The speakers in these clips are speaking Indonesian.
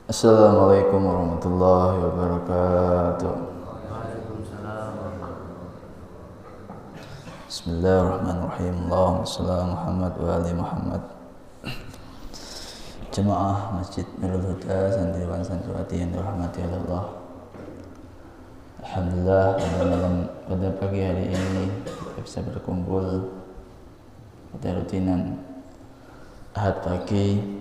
Assalamualaikum warahmatullahi wabarakatuh. Bismillahirrahmanirrahim. Allahumma shalli ala Muhammad wa ali Muhammad. Jemaah Masjid Nurul Huda, santriwan santriwati yang dirahmati Allah. Alhamdulillah pada pagi hari ini kita bisa berkumpul pada rutinan Ahad pagi.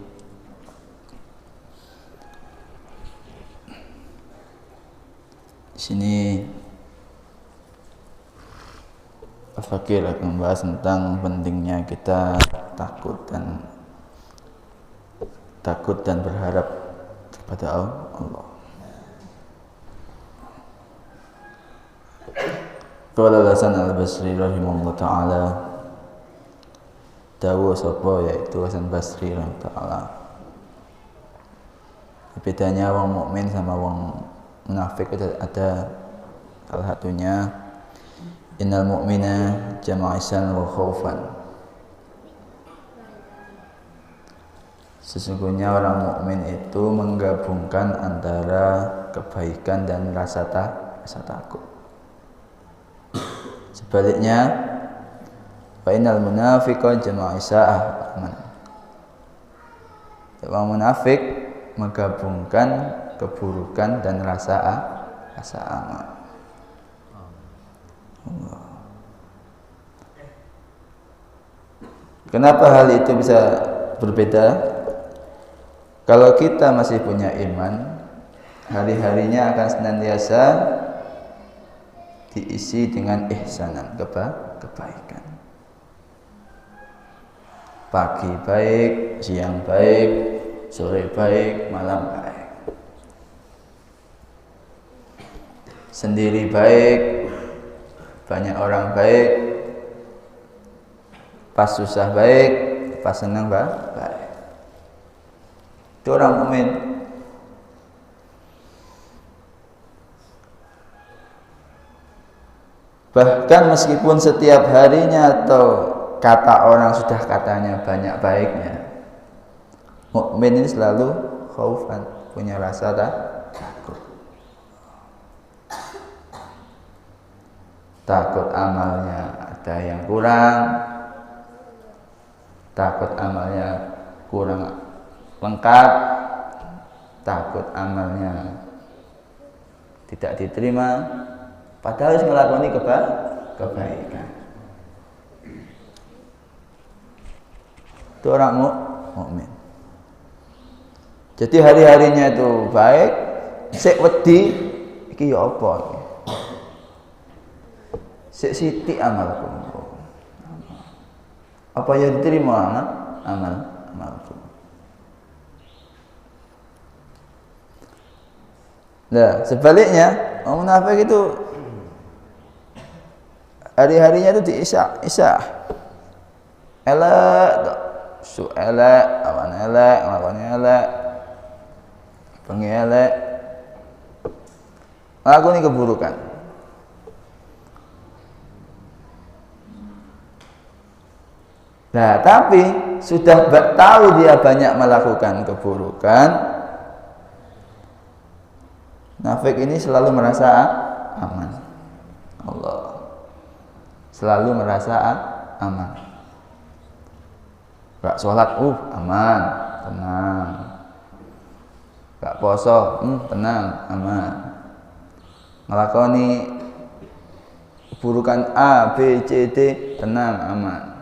Di sini Al-Fakir akan membahas tentang pentingnya kita takut dan berharap kepada Allah. Qala Hasan Al-Basri rahimahullah ta'ala, dawuh sapa yaitu Hasan Basri rahimahullah ta'ala, bedanya wong mukmin sama wong munafik ada salah satunya, innal mu'mina jama'an wa khaufan. Sesungguhnya orang mukmin itu menggabungkan antara kebaikan dan rasa takut. Sebaliknya, fa innal munafiqa jama'an aman. Orang munafik menggabungkan keburukan dan rasa aman. Allah. Kenapa hal itu bisa berbeda? Kalau kita masih punya iman, hari-harinya akan senantiasa diisi dengan ihsanan, kebaikan. Pagi baik, siang baik, sore baik, malam baik. Sendiri baik, banyak orang baik, pas susah baik, pas senang baik. Itu orang mukmin. Bahkan meskipun setiap harinya atau kata orang sudah katanya banyak baiknya, mukmin ini selalu khaufan, punya rasa takut. Takut amalnya ada yang kurang, takut amalnya kurang lengkap, takut amalnya tidak diterima, padahal harus melakoni kebaikan. Itu orang mukmin. Jadi hari-harinya itu baik, sik wedi iki ya apa iki? Sik sithik amalku. Apa yang diterima amalku? Nah, sebaliknya orang munafik itu hari-harinya itu diisak. Elek, su elek, awan elek, ngakoni elek, bengi elek, ngakoni keburukan. Nah, tapi sudah tahu dia banyak melakukan keburukan, munafik ini selalu merasa aman. Allah selalu merasa aman. Gak sholat, aman, tenang. Gak poso, tenang, aman. Ngelakoni keburukan A, B, C, D, tenang, aman.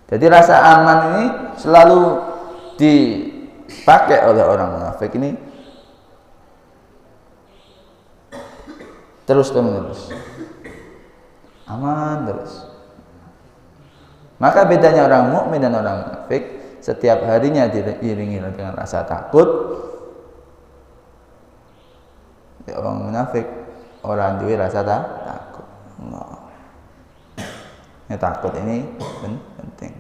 Jadi rasa aman ini selalu dipakai oleh orang munafik ini terus aman terus. Maka bedanya orang mukmin dan orang munafik, setiap harinya diiringi dengan rasa takut. Orang munafik orang duwe rasa takut. Ya, takut ini penting.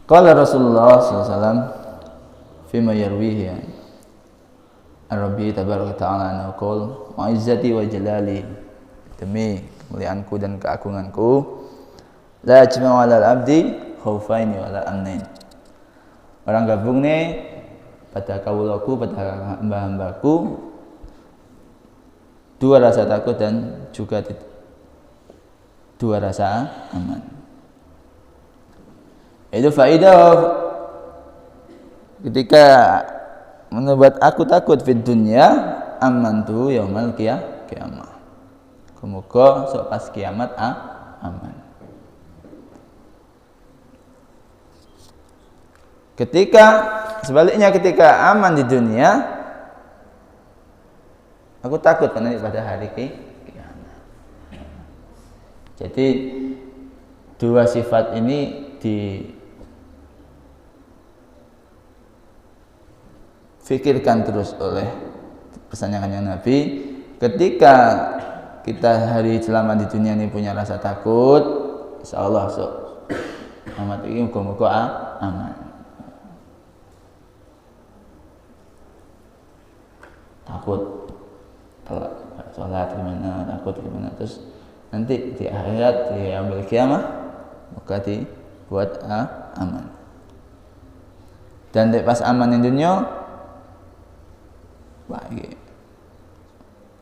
Qala Rasulullah sallallahu alaihi wasallam fima yarwihi Rabbi tabaraka ta'ala anhu qol ma'izzati wa jalali demi kemuliaanku dan keagunganku, la yajma'u 'alal abdi khaufaini wala amnain. Orang gabung nih pada kaulaku, pada hamba-hambaku, dua rasa takut dan juga dua rasa aman. Itu faidah ketika membuat aku takut fid dunya, amantu yaumal qiyamah. Semoga sok pas kiamat aman. Sebaliknya ketika aman di dunia, aku takut pada hari kiamat. Jadi dua sifat ini difikirkan terus oleh pesannya Nabi. Ketika kita hari selama di dunia ini punya rasa takut, insyaallah sok amat ini muga-muga aman. Takut telat sholat gimana, takut gimana, terus nanti di akhirat di yaumil qiyamah maka dibuat aman. Dan pas aman di dunia, wah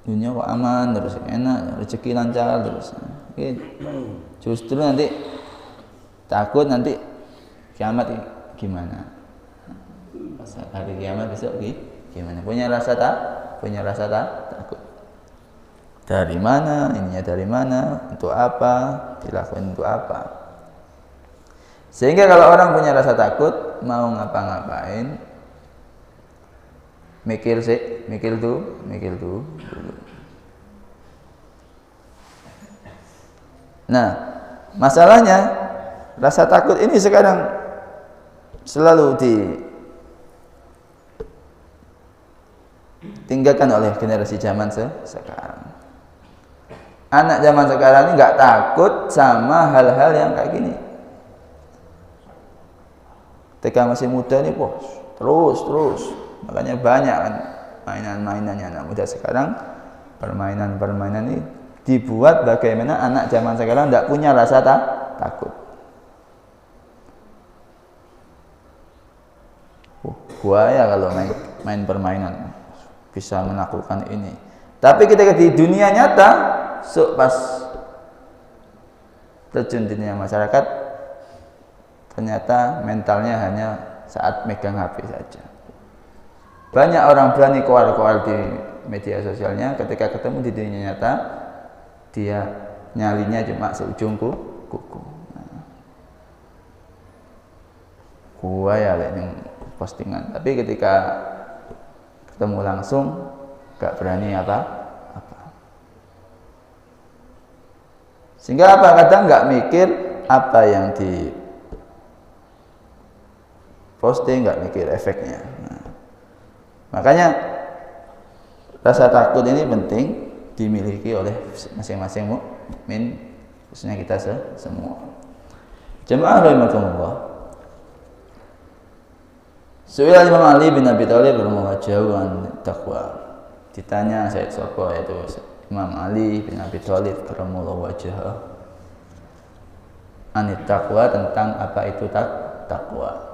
dunia kok aman terus enak, rezeki lancar terus. Justru nanti takut nanti kiamat gimana? Pas hari kiamat besok gimana? Punya rasa takut. Dari mana? Ininya dari mana? Untuk apa? Dilakukan untuk apa? Sehingga kalau orang punya rasa takut, mau ngapa-ngapain, mikir dulu. Nah, masalahnya rasa takut ini sekarang selalu ditinggalkan oleh generasi zaman sekarang. Anak zaman sekarang ini nggak takut sama hal-hal yang kayak gini. Ketika masih muda nih, terus. Makanya banyak kan mainan-mainannya anak muda sekarang. Permainan-permainan ini dibuat bagaimana anak zaman sekarang tidak punya rasa takut. Buaya kalau main permainan bisa menaklukkan ini. Tapi ketika di dunia nyata, pas terjun di dunia masyarakat, ternyata mentalnya hanya saat megang HP saja. Banyak orang berani koar-koar di media sosialnya, ketika ketemu di dunia nyata, dia nyalinya cuma seujung kuku. Gua ya yang postingan, tapi ketika ketemu langsung gak berani apa. Sehingga kadang nggak mikir apa yang di posting, nggak mikir efeknya. Makanya rasa takut ini penting dimiliki oleh masing-masing mukmin, khususnya kita semua. Jemaah rahimakumullah. Su'ila Imam Ali bin Abi Thalib radhiyallahu anhu taqwa. Ditanya Said Sopo, yaitu Imam Ali bin Abi Thalib karramallahu wajhahu, anit taqwa, tentang apa itu takwa.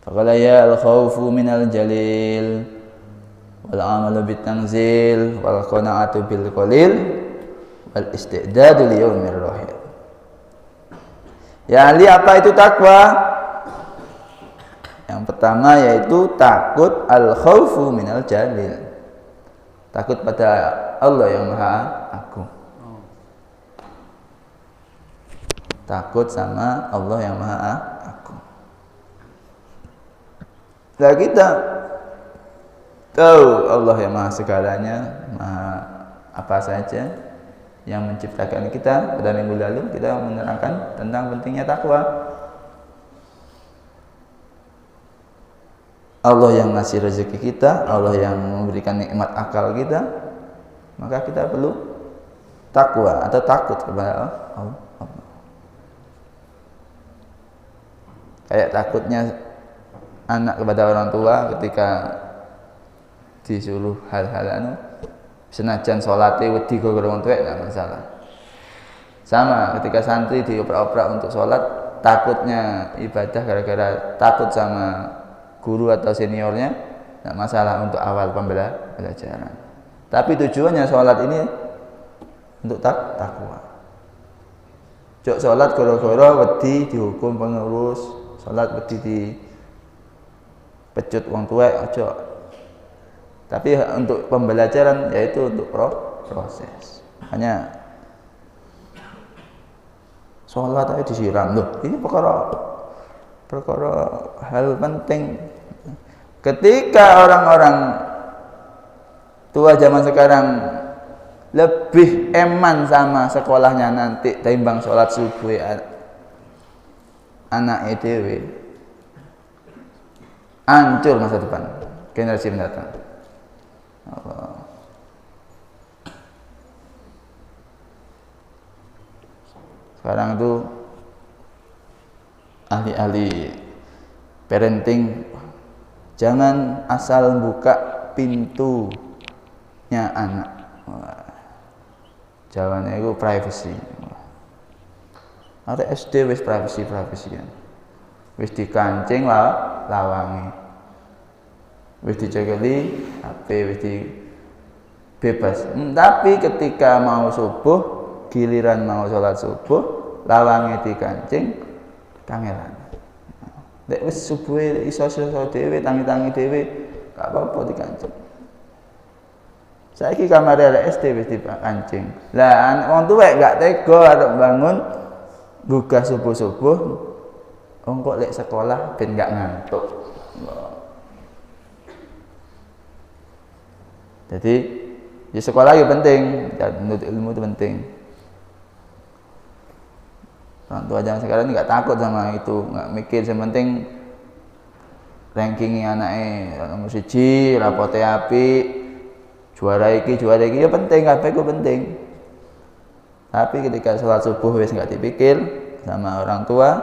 Faqala ya al-khawfu minal jalil wal amalu bit tanzil wal qana'atu bil qalil wal istidadu li yaumir rahil. Ya Ali, apa itu takwa? Yang pertama yaitu takut al-khawfu minal jalil, takut pada Allah yang Maha Agung. Takut sama Allah yang Maha Agung. Nah, kita tahu Allah yang Maha segalanya, Maha apa saja, yang menciptakan kita. Pada minggu lalu kita menerangkan tentang pentingnya takwa. Allah yang ngasih rezeki kita, Allah yang memberikan nikmat akal kita, maka kita perlu takwa atau takut kepada Allah. Kayak takutnya anak kepada orang tua ketika disuruh hal-hal Senajan salate wedi gara-gara wong tuwek enggak masalah. Sama ketika santri dioprak-oprak untuk sholat, takutnya ibadah gara-gara takut sama guru atau seniornya, enggak masalah untuk awal pembelajaran. Tapi tujuannya sholat ini untuk takwa. Jok sholat gara-gara wedi dihukum pengurus, sholat wedi dipecut wong tuwek aja. Tapi untuk pembelajaran yaitu untuk proses. Hanya sholat aja disiram loh. Ini perkara hal penting. Ketika orang-orang tua zaman sekarang lebih eman sama sekolahnya nanti timbang sholat subuh anak EDW, hancur masa depan generasi mendatang. Sekarang itu ahli-ahli parenting jangan asal buka pintunya anak. Jawabannya itu privacy. Ada SD wis privacy kan. Wis dikancing lawangi. Wis dicekeli HP wis bebas. Tapi ketika mau subuh, giliran mau sholat subuh, lawange dikancing kangelan. Nek wis subuhe iso dhewe, tangi-tangi dhewe, gak apa-apa dikancing. Saiki kamar arek SD wis dikancing. Lah wong tuwek gak tega arep bangun gugah subuh-subuh. Wong kok lek sekolah ben gak ngantuk. Jadi di sekolah itu penting, menuntut ilmu itu penting. Orang tua zaman sekarang nggak takut sama itu, nggak mikir, yang penting rankingnya anaknya nomor 1, rapote api, juara iki ya penting, apa itu penting. Tapi ketika sholat subuh wis nggak dipikir sama orang tua,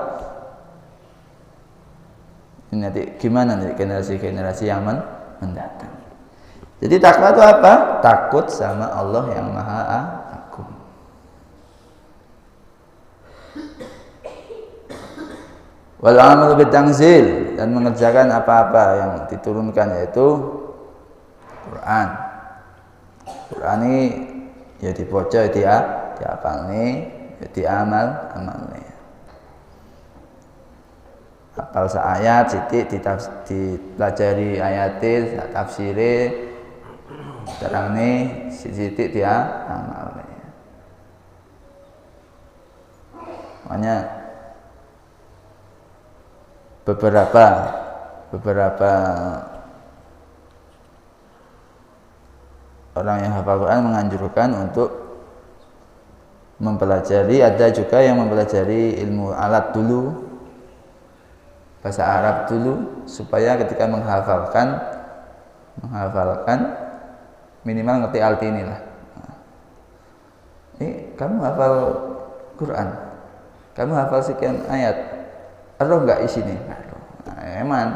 ini nanti gimana nanti generasi yang mendatang. Jadi takwa itu apa? Takut sama Allah yang Maha Agung. Wal amalu bitanzil, dan mengerjakan apa-apa yang diturunkan yaitu Quran. Quran ini ya dibaca, diapalne, ya diamalne. Apal seayat sithik dipelajari ayate, tafsire, sekarang sithik dia amal. Makanya beberapa orang yang hafal Quran menganjurkan untuk mempelajari, ada juga yang mempelajari ilmu alat dulu, bahasa Arab dulu, supaya ketika menghafalkan minimal ngerti arti inilah. Ini kamu hafal Quran, kamu hafal sekian ayat, roh nggak isinya? Eman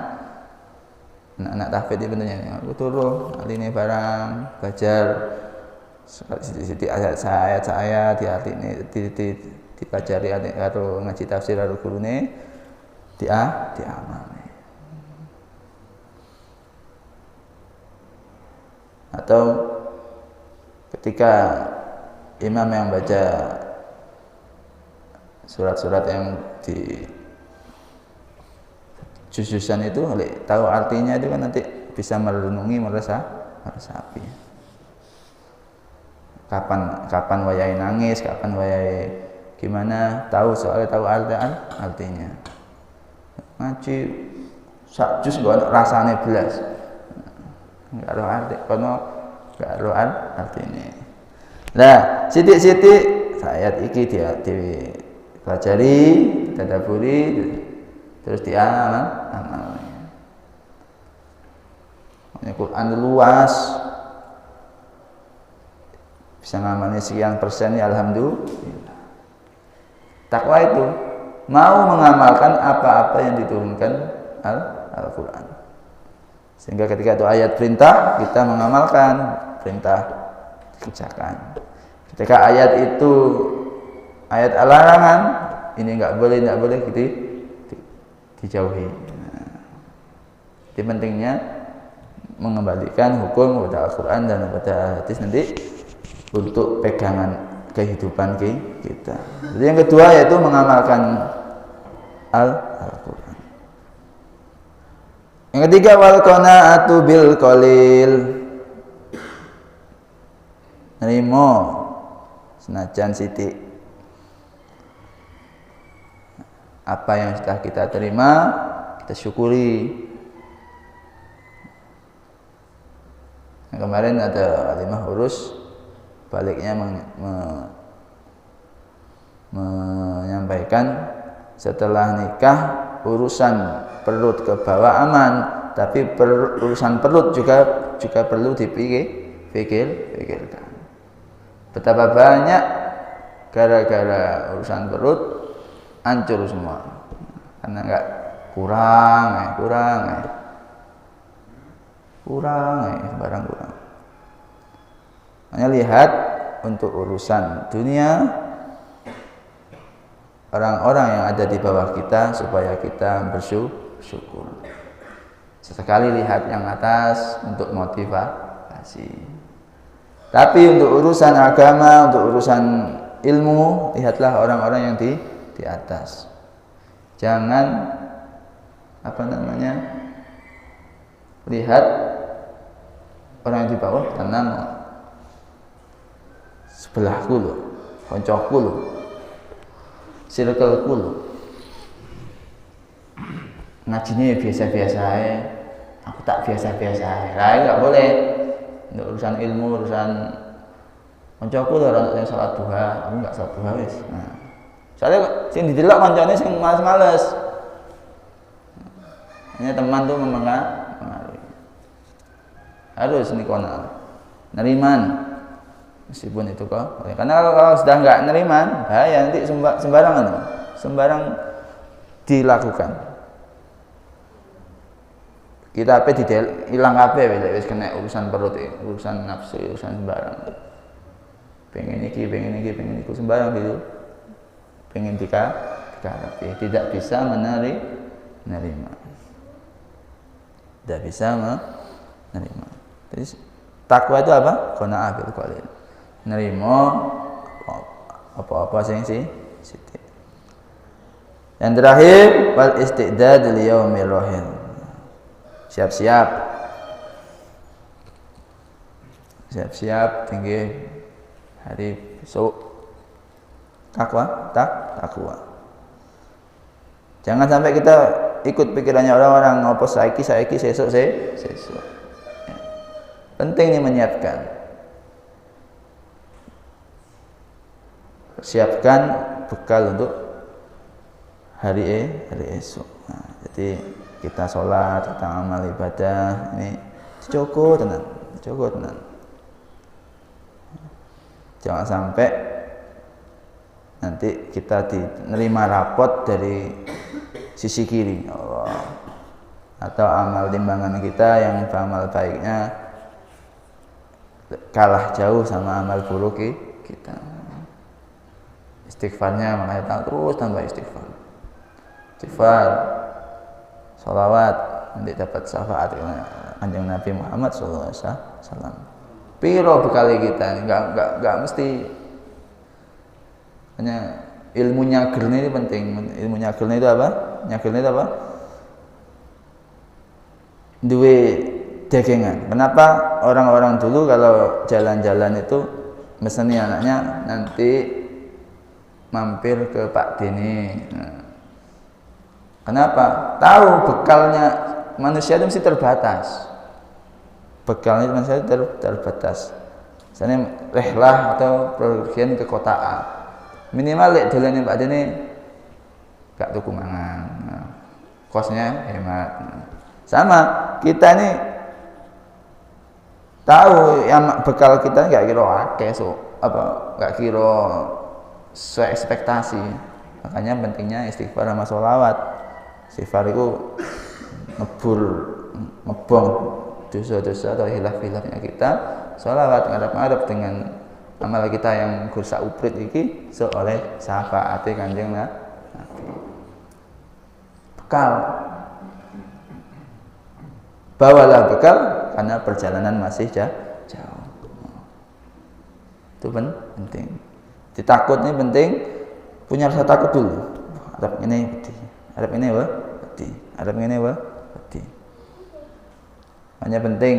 anak tahfidz itu bentuknya, aku tuh ini barang belajar sedikit ayat di arti ini dipelajari atau ngaji tafsir atau gurune diamal. Atau ketika imam yang baca surat-surat yang di juzusan itu, tahu artinya itu kan nanti bisa merenungi, meresapi. Kapan wayai nangis, kapan wayai gimana, tahu soalnya tahu artinya. Ngaji sak juz kok rasane belas. Enggak roh arti, kono enggak roh artine. Nah, sithik-sithik ayat iki dipelajari, tadaburi, terus diamal. Ini Quran luas, bisa ngamalnya sekian persen ya alhamdulillah. Takwa itu mau mengamalkan apa-apa yang diturunkan Al-Quran. Sehingga ketika itu ayat perintah, kita mengamalkan perintah kerjakan. Ketika ayat itu ayat larangan, ini nggak boleh gitu dijauhi. Jadi pentingnya mengembalikan hukum kepada Al-Quran dan kepada hadis nanti untuk pegangan kehidupan kita. Jadi yang kedua yaitu mengamalkan Al-Quran. Yang ketiga wal qanaatu bil qalil. Nerimo senajan sithik. Apa yang sudah kita terima, kita syukuri. Yang kemarin ada alimah urus baliknya menyampaikan setelah nikah urusan perut ke bawah aman, tapi urusan perut juga perlu dipikirkan. Betapa banyak gara-gara urusan perut hancur semua karena enggak kurang barang kurang. Hanya lihat untuk urusan dunia orang-orang yang ada di bawah kita supaya kita bersyukur. Sesekali lihat yang atas untuk motivasi. Tapi untuk urusan agama, untuk urusan ilmu, lihatlah orang-orang yang di atas. Jangan lihat orang yang di bawah tenang. Sebelahku lho, koncoku lho, circleku lho. Ngajine biasa-biasa ae, aku tak biasa-biasa ae. Lah enggak boleh. Untuk urusan ilmu, urusan koncoku lho orang yang salat duha, aku enggak salat duha wis. Nah. Soalnya sing didelok koncone sing males-males. Hanya teman tuh mempengaruhi. Harus nikona, neriman. Meskipun itu kok, karena kalau sudah nggak neriman, bahaya nanti sembarang dilakukan. Kita apa hilang apa wis kena urusan perut, urusan nafsu, urusan sembarang. Pengen iki sembarang gitu. Pengen dikarapi, tidak bisa menerima. Tidak bisa menerima. Jadi takwa itu apa? Qanaah bil qalil. Nerimo apa-apa sing sithik. Yang terakhir wal istidad li yaumil rahil. Siap-siap tinggi hari besok. Takwa. Jangan sampai kita ikut pikirannya orang-orang ngopo saiki sesuk. Ya. Penting nih menyiapkan. Siapkan bekal untuk hari esok. Nah, jadi kita sholat, kita amal ibadah ini cukup tenan. Jangan sampai nanti kita menerima rapot dari sisi kiri atau amal timbangan kita yang amal baiknya kalah jauh sama amal buruk kita. Istighfarnya makanya terus tambah istighfar, sholawat nanti dapat syafaat Kanjeng Nabi Muhammad SAW. Piro bekali kita nggak mesti hanya ilmu nyagelnya ini penting. Ilmu nyagelnya itu apa? Duwe dagangan. Kenapa orang-orang dulu kalau jalan-jalan itu meseni anaknya nanti mampir ke Pak Deni. Nah, kenapa? Tahu bekalnya manusia itu mesti terbatas. Bekalnya manusia itu terbatas. Misalnya rehlah atau pergian ke kota A. Minimal lek dolane Pak Deni gak tuku mangan. Nah, kosnya hemat. Nah, sama kita ini tahu yang bekal kita gak kira akeh gak kira sesuai ekspektasi. Makanya pentingnya istighfar sama sholawat. Istighfar itu ngebong dosa-dosa atau hilaf-hilafnya kita. sholawat ngadap-ngadap dengan amal kita yang gursa uprit iki oleh syafaate Kanjeng Nabi. Bekal. Bawalah bekal karena perjalanan masih jauh. Itu penting. Ditakut ini penting, punya rasa takut dulu. Arep ini wedi. Arep ini wedi. Arep ini wedi. Hanya penting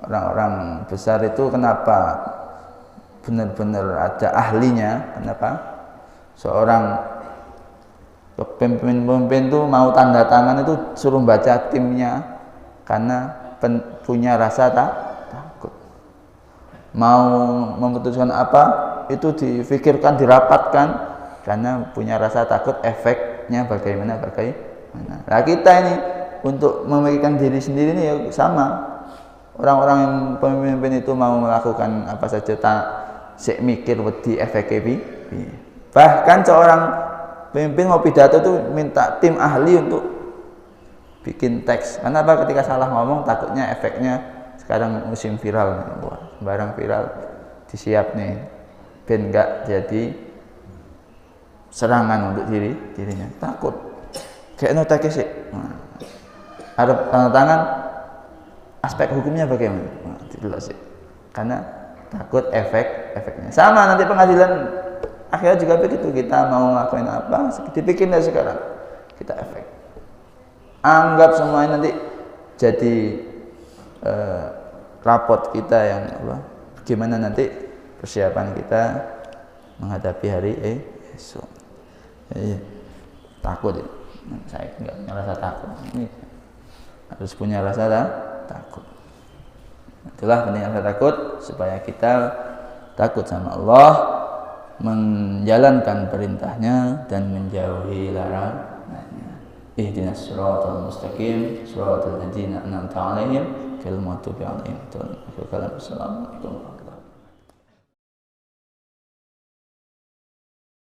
orang-orang besar itu kenapa benar-benar ada ahlinya? Kenapa? Seorang pemimpin itu mau tanda tangan itu suruh baca timnya karena punya rasa takut. Mau memutuskan apa itu difikirkan, dirapatkan karena punya rasa takut efeknya bagaimana. Nah kita ini untuk memikirkan diri sendiri ini ya sama. Orang-orang yang pemimpin itu mau melakukan apa saja sik mikir wedi efeknya piye. Bahkan seorang pemimpin mau pidato itu minta tim ahli untuk bikin teks. Karena apa? Ketika salah ngomong takutnya efeknya sekarang musim viral. Wah, barang viral disiap nih. Ben enggak jadi serangan untuk dirinya. Takut. Kayak teks sih. Nah, ada tanda tangan aspek hukumnya bagaimana? Nah, tidak sih. Karena takut efeknya. Sama nanti pengadilan akhirnya juga begitu, kita mau ngelakuin apa dipikir dari sekarang, kita efek anggap semuanya nanti jadi rapot kita yang gimana nanti persiapan kita menghadapi hari esok. Takut ya. Saya nggak punya rasa takut, ini harus punya rasa takut. Itulah pentingnya rasa takut, supaya kita takut sama Allah, menjalankan perintahnya dan menjauhi larangannya. Ihdinas siratal mustaqim, siratal ladzina an'amta 'alaihim ghairil maghdubi 'alaihim. Assalamualaikum.